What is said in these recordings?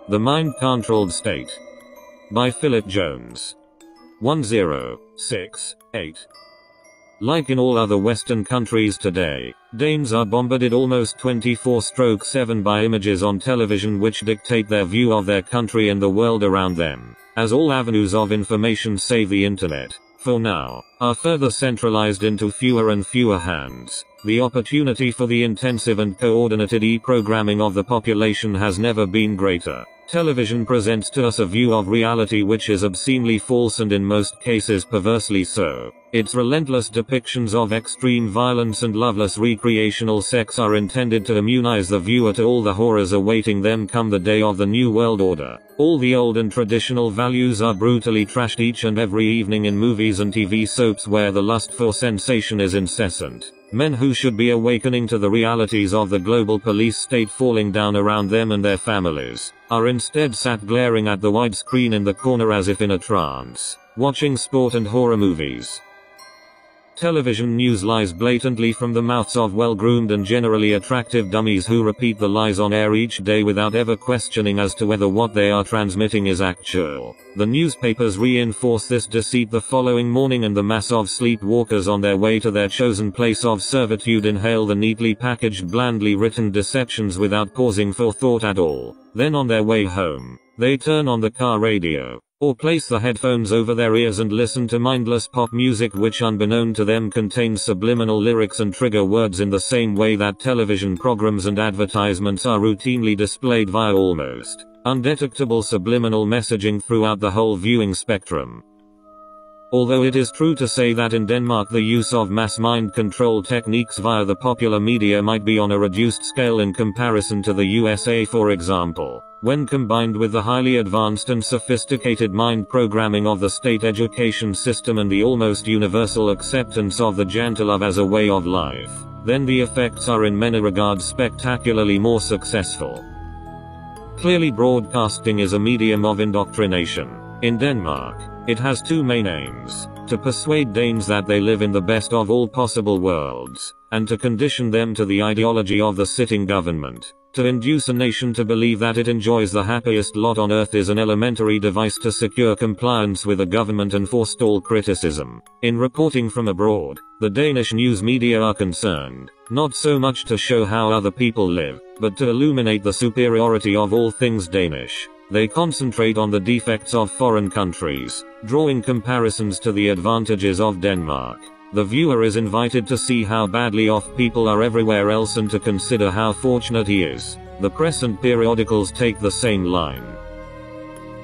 The Mind-Controlled State. By Philip Jones. 1068. Like in all other Western countries today, Danes are bombarded almost 24/7 by images on television which dictate their view of their country and the world around them, as all avenues of information save the internet, for now, are further centralized into fewer and fewer hands. The opportunity for the intensive and coordinated e-programming of the population has never been greater. Television presents to us a view of reality which is obscenely false and in most cases perversely so. Its relentless depictions of extreme violence and loveless recreational sex are intended to immunize the viewer to all the horrors awaiting them come the day of the New World Order. All the old and traditional values are brutally trashed each and every evening in movies and TV soaps where the lust for sensation is incessant. Men who should be awakening to the realities of the global police state falling down around them and their families, are instead sat glaring at the wide screen in the corner as if in a trance, watching sport and horror movies. Television news lies blatantly from the mouths of well-groomed and generally attractive dummies who repeat the lies on air each day without ever questioning as to whether what they are transmitting is actual. The newspapers reinforce this deceit the following morning and the mass of sleepwalkers on their way to their chosen place of servitude inhale the neatly packaged blandly written deceptions without pausing for thought at all. Then on their way home, they turn on the car radio, or place the headphones over their ears and listen to mindless pop music which unbeknown to them contains subliminal lyrics and trigger words in the same way that television programs and advertisements are routinely displayed via almost undetectable subliminal messaging throughout the whole viewing spectrum. Although it is true to say that in Denmark the use of mass mind control techniques via the popular media might be on a reduced scale in comparison to the USA for example, when combined with the highly advanced and sophisticated mind programming of the state education system and the almost universal acceptance of the Jantelov as a way of life, then the effects are in many regards spectacularly more successful. Clearly broadcasting is a medium of indoctrination. In Denmark, it has two main aims: to persuade Danes that they live in the best of all possible worlds, and to condition them to the ideology of the sitting government. To induce a nation to believe that it enjoys the happiest lot on earth is an elementary device to secure compliance with the government and forestall criticism. In reporting from abroad, the Danish news media are concerned, not so much to show how other people live, but to illuminate the superiority of all things Danish. They concentrate on the defects of foreign countries, drawing comparisons to the advantages of Denmark. The viewer is invited to see how badly off people are everywhere else and to consider how fortunate he is. The press and periodicals take the same line.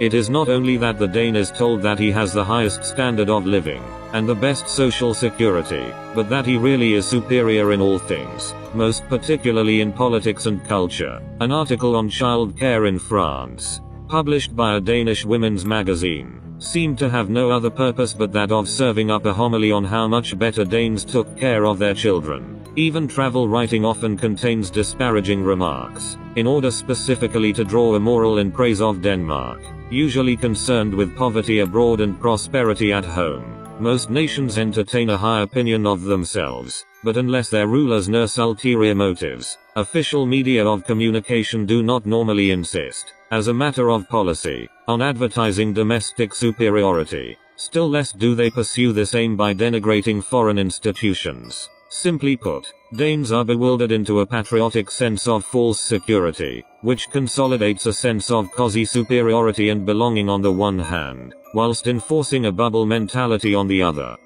It is not only that the Dane is told that he has the highest standard of living, and the best social security, but that he really is superior in all things, most particularly in politics and culture. An article on child care in France, published by a Danish women's magazine, seemed to have no other purpose but that of serving up a homily on how much better Danes took care of their children. Even travel writing often contains disparaging remarks, in order specifically to draw a moral in praise of Denmark, usually concerned with poverty abroad and prosperity at home. Most nations entertain a high opinion of themselves, but unless their rulers nurse ulterior motives, official media of communication do not normally insist, as a matter of policy, on advertising domestic superiority. Still less do they pursue this aim by denigrating foreign institutions. Simply put, Danes are bewildered into a patriotic sense of false security, which consolidates a sense of quasi-superiority and belonging on the one hand, whilst enforcing a bubble mentality on the other.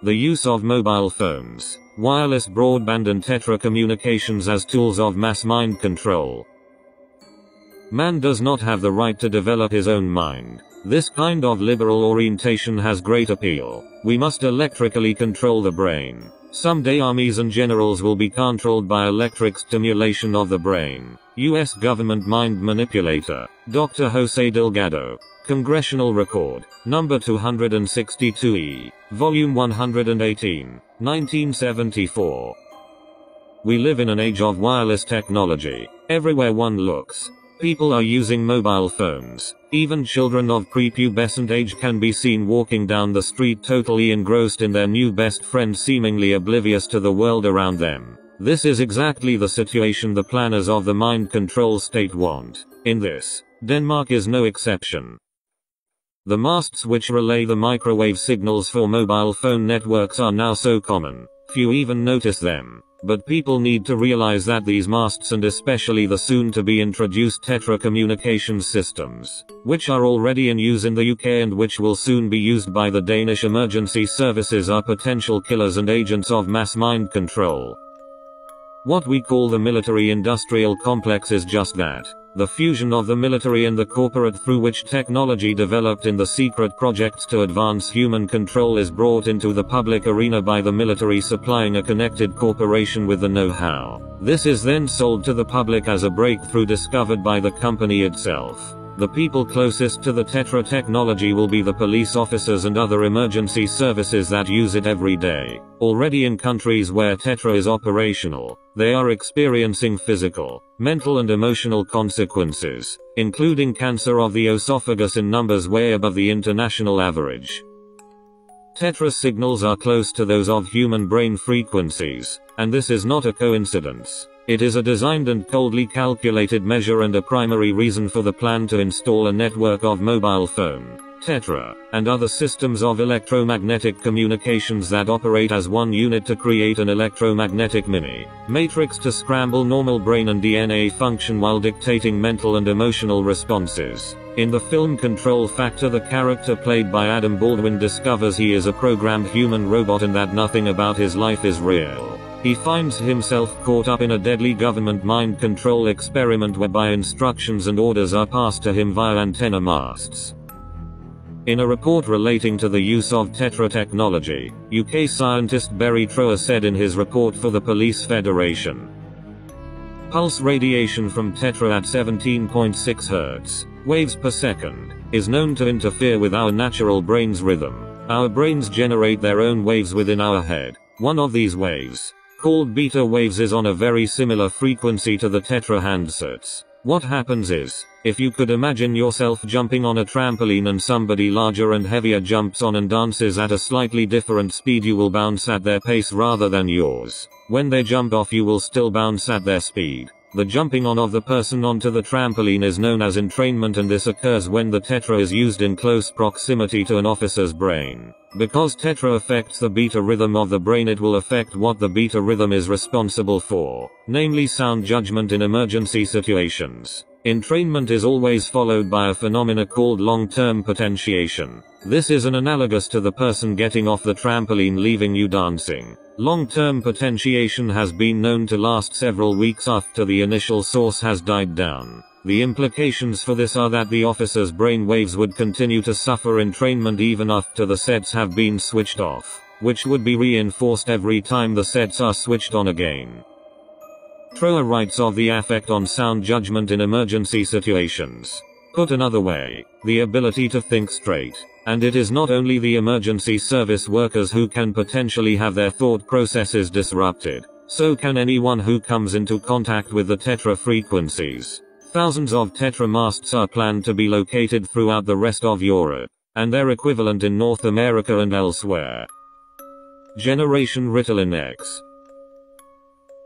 The use of mobile phones, wireless broadband and telecommunications as tools of mass mind control. Man does not have the right to develop his own mind. This kind of liberal orientation has great appeal. We must electrically control the brain. Someday armies and generals will be controlled by electric stimulation of the brain. U.S. government mind manipulator, Dr. Jose Delgado. Congressional Record, number 262E, volume 118, 1974. We live in an age of wireless technology. Everywhere one looks, people are using mobile phones. Even children of prepubescent age can be seen walking down the street totally engrossed in their new best friend, seemingly oblivious to the world around them. This is exactly the situation the planners of the mind control state want. In this, Denmark is no exception. The masts which relay the microwave signals for mobile phone networks are now so common, few even notice them. But people need to realize that these masts, and especially the soon-to-be introduced Tetra communications systems, which are already in use in the UK and which will soon be used by the Danish emergency services, are potential killers and agents of mass mind control. What we call the military-industrial complex is just that. The fusion of the military and the corporate, through which technology developed in the secret projects to advance human control is brought into the public arena by the military, supplying a connected corporation with the know-how. This is then sold to the public as a breakthrough discovered by the company itself. The people closest to the Tetra technology will be the police officers and other emergency services that use it every day. Already in countries where Tetra is operational, they are experiencing physical, mental and emotional consequences, including cancer of the esophagus in numbers way above the international average. Tetra signals are close to those of human brain frequencies, and this is not a coincidence. It is a designed and coldly calculated measure and a primary reason for the plan to install a network of mobile phone, Tetra, and other systems of electromagnetic communications that operate as one unit to create an electromagnetic mini-matrix to scramble normal brain and DNA function while dictating mental and emotional responses. In the film Control Factor, the character played by Adam Baldwin discovers he is a programmed human robot and that nothing about his life is real. He finds himself caught up in a deadly government mind control experiment whereby instructions and orders are passed to him via antenna masts. In a report relating to the use of Tetra technology, UK scientist Barry Trower said in his report for the Police Federation, "Pulse radiation from Tetra at 17.6 Hz waves per second is known to interfere with our natural brain's rhythm. Our brains generate their own waves within our head. One of these waves, called beta waves, is on a very similar frequency to the Tetra handsets. What happens is, if you could imagine yourself jumping on a trampoline and somebody larger and heavier jumps on and dances at a slightly different speed, you will bounce at their pace rather than yours. When they jump off, you will still bounce at their speed. The jumping on of the person onto the trampoline is known as entrainment, and this occurs when the Tetra is used in close proximity to an officer's brain. Because Tetra affects the beta rhythm of the brain, it will affect what the beta rhythm is responsible for, namely sound judgment in emergency situations. Entrainment is always followed by a phenomena called long-term potentiation. This is an analogous to the person getting off the trampoline leaving you dancing. Long-term potentiation has been known to last several weeks after the initial source has died down. The implications for this are that the officer's brain waves would continue to suffer entrainment even after the sets have been switched off, which would be reinforced every time the sets are switched on again." Trower writes of the effect on sound judgment in emergency situations. Put another way, the ability to think straight. And it is not only the emergency service workers who can potentially have their thought processes disrupted. So can anyone who comes into contact with the Tetra frequencies. Thousands of Tetra masts are planned to be located throughout the rest of Europe, and their equivalent in North America and elsewhere. Generation Ritalin X.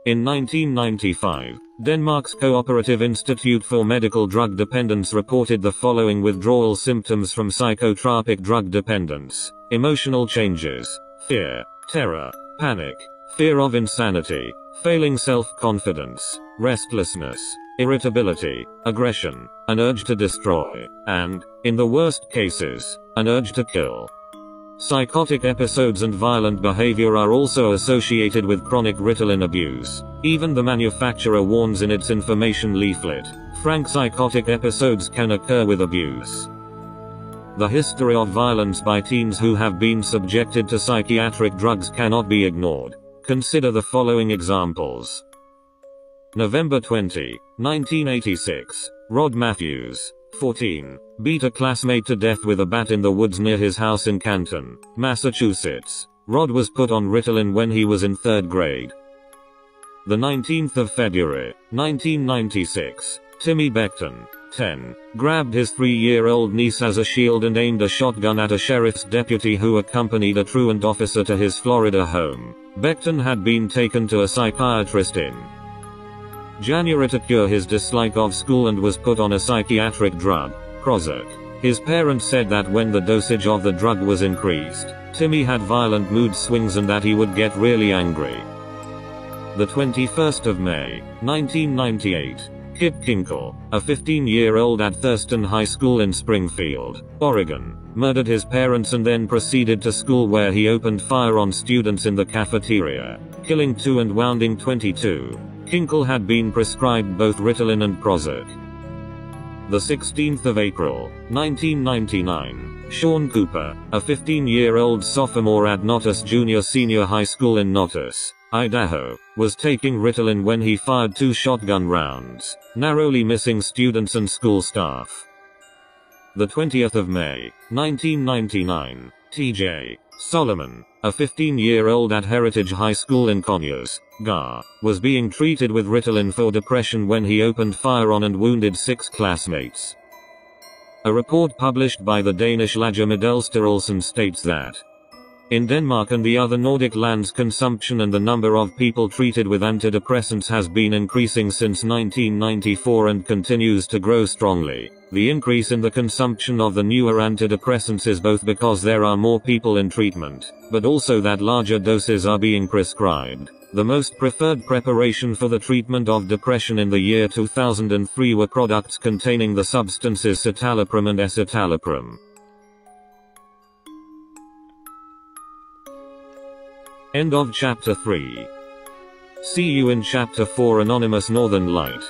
In 1995, Denmark's Cooperative Institute for Medical Drug Dependence reported the following withdrawal symptoms from psychotropic drug dependence: emotional changes, fear, terror, panic, fear of insanity, failing self-confidence, restlessness, irritability, aggression, an urge to destroy, and, in the worst cases, an urge to kill. Psychotic episodes and violent behavior are also associated with chronic Ritalin abuse. Even the manufacturer warns in its information leaflet, frank psychotic episodes can occur with abuse. The history of violence by teens who have been subjected to psychiatric drugs cannot be ignored. Consider the following examples. November 20, 1986. Rod Matthews, 14, beat a classmate to death with a bat in the woods near his house in Canton, Massachusetts. Rod was put on Ritalin when he was in 3rd grade. The 19th of February, 1996. Timmy Beckton, 10, grabbed his 3-year-old niece as a shield and aimed a shotgun at a sheriff's deputy who accompanied a truant officer to his Florida home. Becton had been taken to a psychiatrist in January to cure his dislike of school and was put on a psychiatric drug, Prozac. His parents said that when the dosage of the drug was increased, Timmy had violent mood swings and that he would get really angry. The 21st of May, 1998. Kip Kinkle, a 15-year-old at Thurston High School in Springfield, Oregon, murdered his parents and then proceeded to school where he opened fire on students in the cafeteria, killing 2 and wounding 22. Kinkle had been prescribed both Ritalin and Prozac. The 16th of April, 1999. Sean Cooper, a 15-year-old sophomore at Notus Junior-Senior High School in Notus, Idaho, was taking Ritalin when he fired 2 shotgun rounds, narrowly missing students and school staff. The 20th of May, 1999. TJ Solomon, a 15-year-old at Heritage High School in Conyers, GA, was being treated with Ritalin for depression when he opened fire on and wounded 6 classmates. A report published by the Danish Lager Middelsterolsen states that in Denmark and the other Nordic lands, consumption and the number of people treated with antidepressants has been increasing since 1994 and continues to grow strongly. The increase in the consumption of the newer antidepressants is both because there are more people in treatment, but also that larger doses are being prescribed. The most preferred preparation for the treatment of depression in the year 2003 were products containing the substances citalopram and escitalopram. End of chapter 3. See you in chapter 4, Anonymous Northern Light.